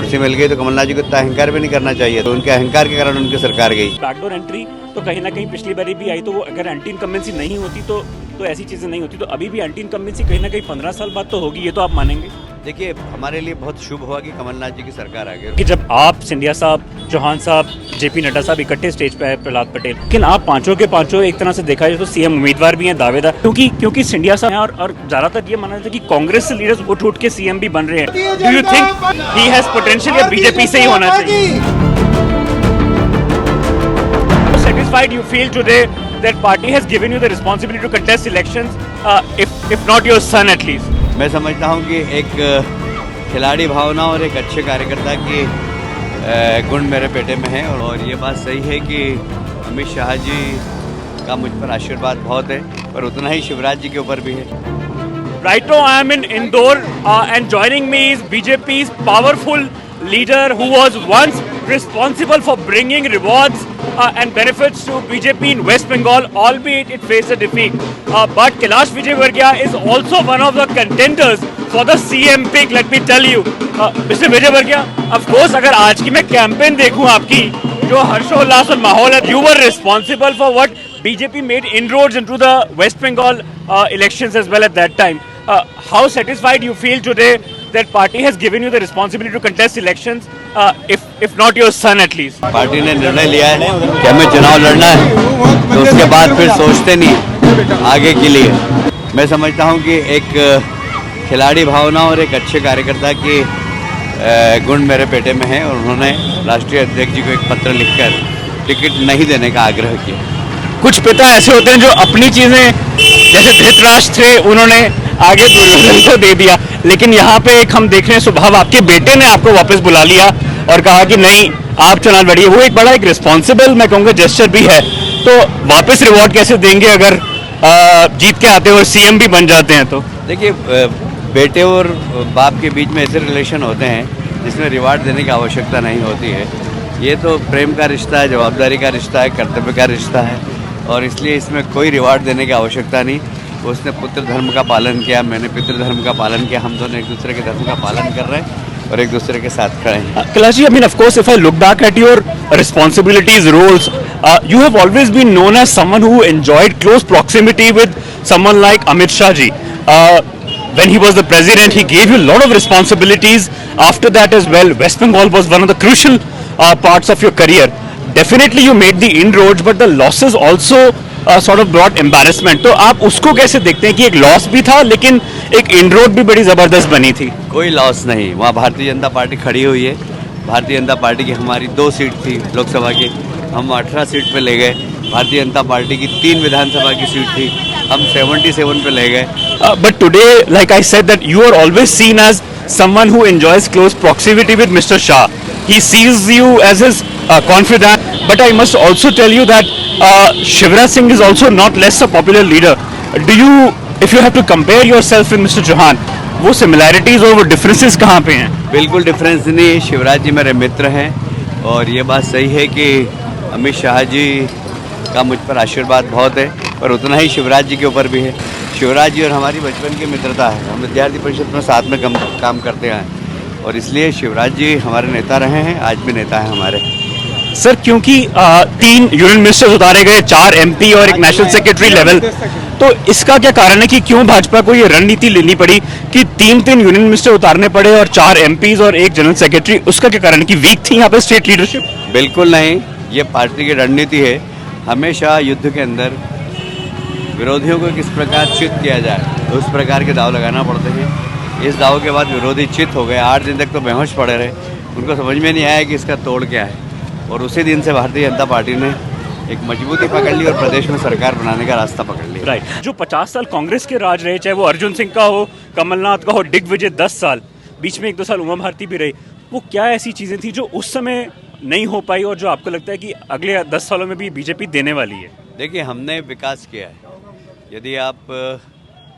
कुर्सी मिल गई तो कमलनाथ जी को इतना अहंकार भी नहीं करना चाहिए, तो उनके अहंकार के कारण उनकी सरकार गई। बैकडोर एंट्री तो कहीं ना कहीं पिछली बारी भी आई, तो वो अगर एंटी इनकम्बेंसी नहीं होती तो ऐसी चीज़ें नहीं होती, तो अभी भी एंटी इनकम्बेंसी कहीं ना कहीं 15 साल बाद तो होगी, ये तो आप मानेंगे। देखिए, हमारे लिए बहुत शुभ हुआ कि कमलनाथ जी की सरकार आ गई। कि जब आप सिंधिया साहब, चौहान साहब, जेपी नड्डा साहब इकट्ठे स्टेज पे आए, प्रहलाद पटेल, लेकिन आप पांचों के पांचों एक तरह से देखा जाए तो सीएम उम्मीदवार भी हैं, दावेदार, क्योंकि सिंधिया साहब हैं और ज्यादातर ये माना जाता है कि कांग्रेस से लीडर्स उठ के सीएम भी बन रहे हैं। Do you think he has potential या बीजेपी से ही होना चाहिए? Satisfied you feel today that party has given you the responsibility to contest elections, if not your son at least? मैं समझता हूँ कि एक खिलाड़ी भावना और एक अच्छे कार्यकर्ता की गुण मेरे बेटे में है, और ये बात सही है कि अमित शाह जी का मुझ पर आशीर्वाद बहुत है, पर उतना ही शिवराज जी के ऊपर भी है। Right now I am in Indore and joining me is BJP's powerful leader who was once responsible for bringing rewards and benefits to BJP in West Bengal, albeit it faced a defeat. But Kailash Vijayvargiya is also one of the contenders for the CM pick, let me tell you. Mr. Vijayvargiya, of course, अगर आज की मैं campaign देखूं आपकी, जो हर्षोल्लास और माहौल है, you were responsible for what BJP made inroads into the West Bengal elections as well at that time. How satisfied you feel today that party has given you the responsibility to contest elections, if not your son at least? Party ने निर्णय लिया है कि हमें चुनाव लड़ना है, तो उसके बाद फिर सोचते नहीं आगे के लिए। मैं समझता हूँ कि एक खिलाड़ी भावना और एक अच्छे कार्यकर्ता की गुण मेरे बेटे में है, और उन्होंने राष्ट्रीय अध्यक्ष जी को एक पत्र लिखकर टिकट नहीं देने का आग्रह किया। कुछ पिता ऐसे होते हैं जो अपनी चीजें, जैसे धृतराष्ट्र थे, उन्होंने आगे दुर्योधन को दे दिया, लेकिन यहाँ पे एक हम देख रहे हैं स्वभाव, आपके बेटे ने आपको वापस बुला लिया और कहा कि नहीं, आप चुनाव लड़िए। वो एक बड़ा एक रिस्पॉन्सिबल, मैं कहूँगा, जेस्चर भी है। तो वापस रिवॉर्ड कैसे देंगे अगर जीत के आते हो, सीएम भी बन जाते हैं? तो देखिए, बेटे और बाप के बीच में ऐसे रिलेशन होते हैं जिसमें रिवार्ड देने की आवश्यकता नहीं होती है। ये तो प्रेम का रिश्ता है, जवाबदारी का रिश्ता है, कर्तव्य का रिश्ता है, और इसलिए इसमें कोई रिवार्ड देने की आवश्यकता नहीं। उसने पुत्र धर्म का पालन किया, मैंने पितृ धर्म का पालन किया, हम दोनों एक दूसरे के धर्म का पालन कर रहे हैं और एक दूसरे के साथ खड़े हैं। Kailash ji, I mean, of course, if I look back at your responsibilities, roles, you have always been known as someone who enjoyed close proximity with someone like Amit Shah ji. When he was the president, he gave you a lot of responsibilities. After that as well, West Bengal was one of the crucial parts of your career. Definitely you made the inroads, but the losses also sort of brought embarrassment. तो आप उसको कैसे देखते हैं कि एक loss भी था, लेकिन एक इनरोड भी बड़ी जबरदस्त बनी थी? कोई लॉस नहीं, वहाँ भारतीय जनता पार्टी खड़ी हुई है। भारतीय जनता पार्टी की हमारी 2 सीट थी लोकसभा की, हम 18 सीट पे ले गए। भारतीय जनता पार्टी की 3 विधानसभा की सीट थी, हम 77 पे ले गए। But today, like I said, that you are always seen as someone who enjoys close proximity with Mr. Shah. He sees you as his confidant. But I must also tell you that Shivraj Singh is also not less a popular leader. Do you, if you have to compare yourself with Mr. Chauhan, वो similarities और वो differences कहाँ पे हैं? बिल्कुल difference नहीं। शिवराज जी मेरे मित्र हैं, और ये बात सही है कि अमित शाह जी का मुझ पर आशीर्वाद बहुत है, पर उतना ही शिवराज जी के ऊपर भी है। शिवराज जी और हमारी बचपन की मित्रता है, हम विद्यार्थी परिषद में साथ में काम करते हैं, और इसलिए शिवराज जी हमारे नेता रहे हैं, आज भी नेता हैं हमारे। सर, क्योंकि 3 यूनियन मिनिस्टर्स उतारे गए, 4 MP और एक नेशनल सेक्रेटरी लेवल, तो इसका क्या कारण है कि क्यों भाजपा को ये रणनीति लेनी पड़ी कि 3 यूनियन मिनिस्टर उतारने पड़े और 4 MPs और एक जनरल सेक्रेटरी? उसका क्या कारण है कि वीक थी यहाँ पे स्टेट लीडरशिप? बिल्कुल नहीं, ये पार्टी की रणनीति है। हमेशा युद्ध के अंदर विरोधियों को किस प्रकार चित किया जाए, तो उस प्रकार के दाव लगाना पड़ते हैं। इस दाव के बाद विरोधी चित हो गए, 8 दिन तक तो बेहोश पड़े रहे, उनको समझ में नहीं आया कि इसका तोड़ क्या है, और उसी दिन से भारतीय जनता पार्टी ने एक मजबूती पकड़ ली और प्रदेश में सरकार बनाने का रास्ता पकड़ लिया। राइट। जो 50 साल कांग्रेस के राज रहे, चाहे वो अर्जुन सिंह का हो, कमलनाथ का हो, दिग्विजय 10 साल, बीच में 1-2 साल उमा भारती भी रही, वो क्या ऐसी चीज़ें थी जो उस समय नहीं हो पाई और जो आपको लगता है कि अगले 10 सालों में भी बीजेपी देने वाली है? देखिए, हमने विकास किया है। यदि आप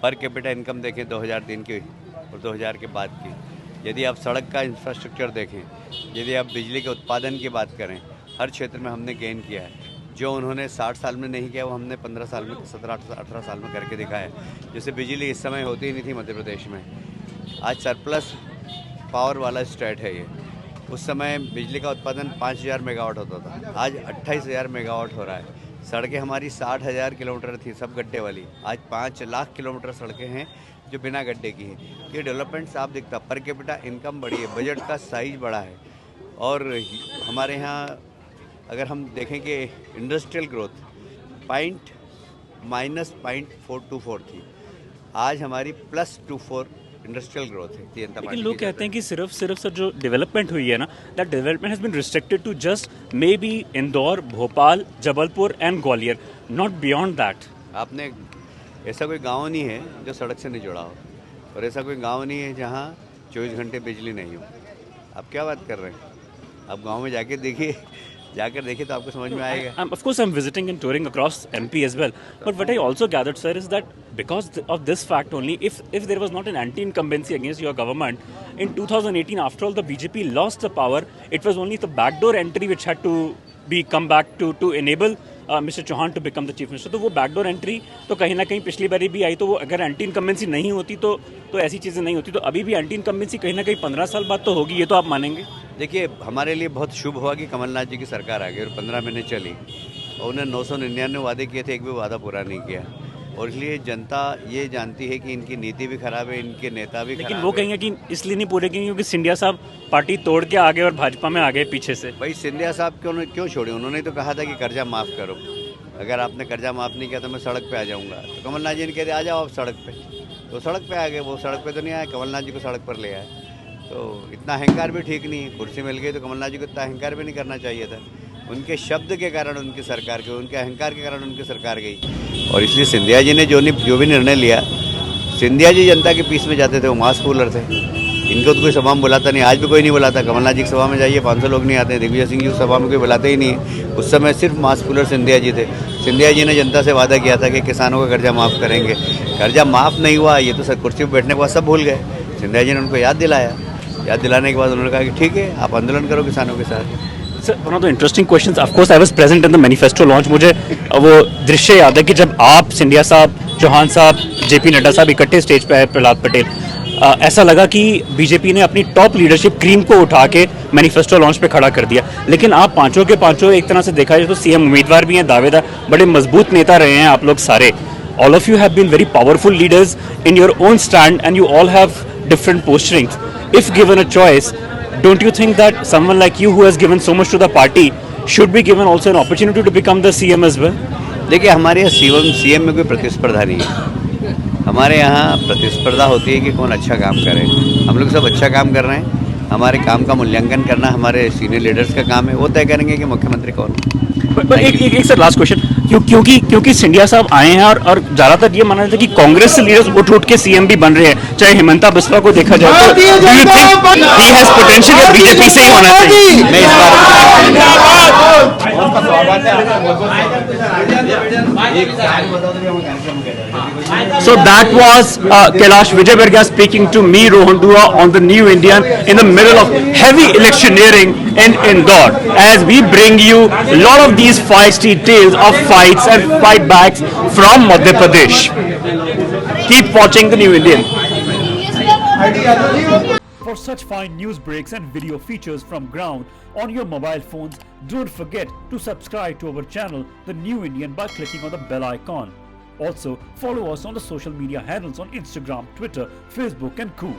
पर कैपिटा इनकम देखें 2003 की और 2000 के बाद की, यदि आप सड़क का इंफ्रास्ट्रक्चर देखें, यदि आप बिजली के उत्पादन की बात करें, हर क्षेत्र में हमने गेन किया है। जो उन्होंने 60 साल में नहीं किया, वो हमने 15 साल में, 17-18 साल में करके दिखाया है। जैसे बिजली इस समय होती ही नहीं थी मध्य प्रदेश में, आज सरप्लस पावर वाला स्टेट है ये। उस समय बिजली का उत्पादन 5000 मेगावाट होता था, आज 28,000 मेगावाट हो रहा है। सड़कें हमारी 60,000 किलोमीटर थी सब गड्ढे वाली, आज 5 लाख किलोमीटर सड़कें हैं जो बिना गड्ढे की हैं। ये डेवलपमेंट साफ दिखता, पर कैपिटा इनकम बढ़ी है, बजट का साइज बढ़ा है। और हमारे यहाँ अगर हम देखें कि इंडस्ट्रियल ग्रोथ -0.424 थी, आज हमारी +24 इंडस्ट्रियल ग्रोथ है। जनता लेकिन पार्टी लोग की कहते हैं कि सिर्फ सर जो डेवलपमेंट हुई है ना, that development has been restricted to just maybe Indore, Bhopal, Jabalpur and Gwalior, not beyond that. आपने ऐसा कोई गांव नहीं है जो सड़क से नहीं जुड़ा हो, और ऐसा कोई गांव नहीं है जहां 24 घंटे बिजली नहीं हो। आप क्या बात कर रहे हैं? आप गांव में जाकर देखिए तो आपको समझ में आएगा। Of course, I'm visiting and touring across MP as well. But what I also gathered, sir, is that because of this fact only, if there was not an anti-incumbency against your government, in 2018, after all, the BJP lost the power. It was only the backdoor entry which had to be come back to enable Mr. Chauhan to become the chief minister. तो वो backdoor entry तो कहीं ना कहीं पिछली बारी भी आई, तो वो अगर एंटी इनकम्बेंसी नहीं होती तो ऐसी चीज़ें नहीं होती। तो अभी भी एंटी इनकम्बेंसी कहीं ना कहीं 15 साल बाद तो होगी, ये तो आप मानेंगे। देखिए, हमारे लिए बहुत शुभ हुआ कि कमलनाथ जी की सरकार आ गई और 15 महीने चली, और उन्हें 999 वादे किए थे, एक भी वादा पूरा नहीं किया। और इसलिए जनता ये जानती है कि इनकी नीति भी खराब है, इनके नेता भी लेकिन खराब वो है। कहेंगे कि इसलिए नहीं पूरे किए क्योंकि सिंधिया साहब पार्टी तोड़ के आ गए और भाजपा में आ गए पीछे से। भाई सिंधिया साहब क्यों छोड़े? उन्होंने तो कहा था कि कर्जा माफ़ करो, अगर आपने कर्जा माफ़ नहीं किया तो मैं सड़क पे आ जाऊंगा। तो कमलनाथ जी ने कह दिया आ जाओ आप सड़क पे, तो सड़क पे आ गए। वो सड़क पे तो नहीं आए, कमलनाथ जी को सड़क पर ले आए। तो इतना अहंकार भी ठीक नहीं है। कुर्सी मिल गई तो कमलनाथ जी को इतना अहंकार भी नहीं करना चाहिए था। उनके शब्द के कारण उनकी सरकार गई, उनके अहंकार के कारण उनकी सरकार गई। और इसलिए सिंधिया जी ने जो भी निर्णय लिया, सिंधिया जी जनता के पीस में जाते थे, वो मास कूलर थे। इनको तो कोई सभा में बुलाता नहीं, आज भी कोई नहीं बुलाता। कमलनाथ जी की सभा में जाइए 500 लोग नहीं आते, दिग्विजय सिंह जी की सभा में कोई बुलाते ही नहीं है। उस समय सिर्फ मास कूलर सिंधिया जी थे। सिंधिया जी ने जनता से वादा किया था कि किसानों का कर्जा माफ़ करेंगे। कर्जा माफ़ नहीं हुआ, ये तो सर कुर्सी पर बैठने के बाद सब भूल गए। सिंधिया जी ने उनको याद दिलाया। याद दिलाने के बाद उन्होंने कहा कि ठीक है, आप आंदोलन करो किसानों के साथ। Sir, one of the interesting questions, of course I was present in the manifesto launch. मुझे वो दृश्य याद है कि जब आप, सिंधिया साहब, चौहान साहब, जेपी नड्डा साहब इकट्ठे स्टेज पे आए, प्रहलाद पटेल, ऐसा लगा कि बीजेपी ने अपनी टॉप लीडरशिप क्रीम को उठा के मैनिफेस्टो लॉन्च पे खड़ा कर दिया। लेकिन आप पांचों के पांचों एक तरह से देखा जाए तो सीएम उम्मीदवार भी हैं, दावेदार, बड़े मजबूत नेता रहे हैं आप लोग सारे। All of you have been very powerful leaders in your own stand and you all have different posturings. If given a choice, don't you think that someone like you who has given so much to the party should be given also an opportunity to become the CM as well? देखिए, हमारे यहाँ CM में कोई प्रतिस्पर्धा नहीं है। हमारे यहाँ प्रतिस्पर्धा होती है कि कौन अच्छा काम करे। हम लोग सब अच्छा काम कर रहे हैं। हमारे काम का मूल्यांकन करना हमारे सीनियर लीडर्स का काम है। वो तय करेंगे कि मुख्यमंत्री कौन है। एक सर लास्ट क्वेश्चन, क्योंकि सिंधिया साहब आए हैं और ज्यादातर ये माना जाता है कि कांग्रेस से लीडर्स उठ के सीएम भी बन रहे हैं, चाहे हेमंता बिस्वा को देखा जाए तो do you think he has potential या बीजेपी से ही होना चाहिए? मैं इस So that was Kailash Vijayvargiya speaking to me, Rohan Dua, on the New Indian in the middle of heavy electioneering in Indore, as we bring you a lot of these feisty tales of fights and fight backs from Madhya Pradesh. Keep watching the New Indian. For such fine news breaks and video features from ground on your mobile phones, don't forget to subscribe to our channel, The New Indian, by clicking on the bell icon. Also, follow us on the social media handles on Instagram, Twitter, Facebook and Coup.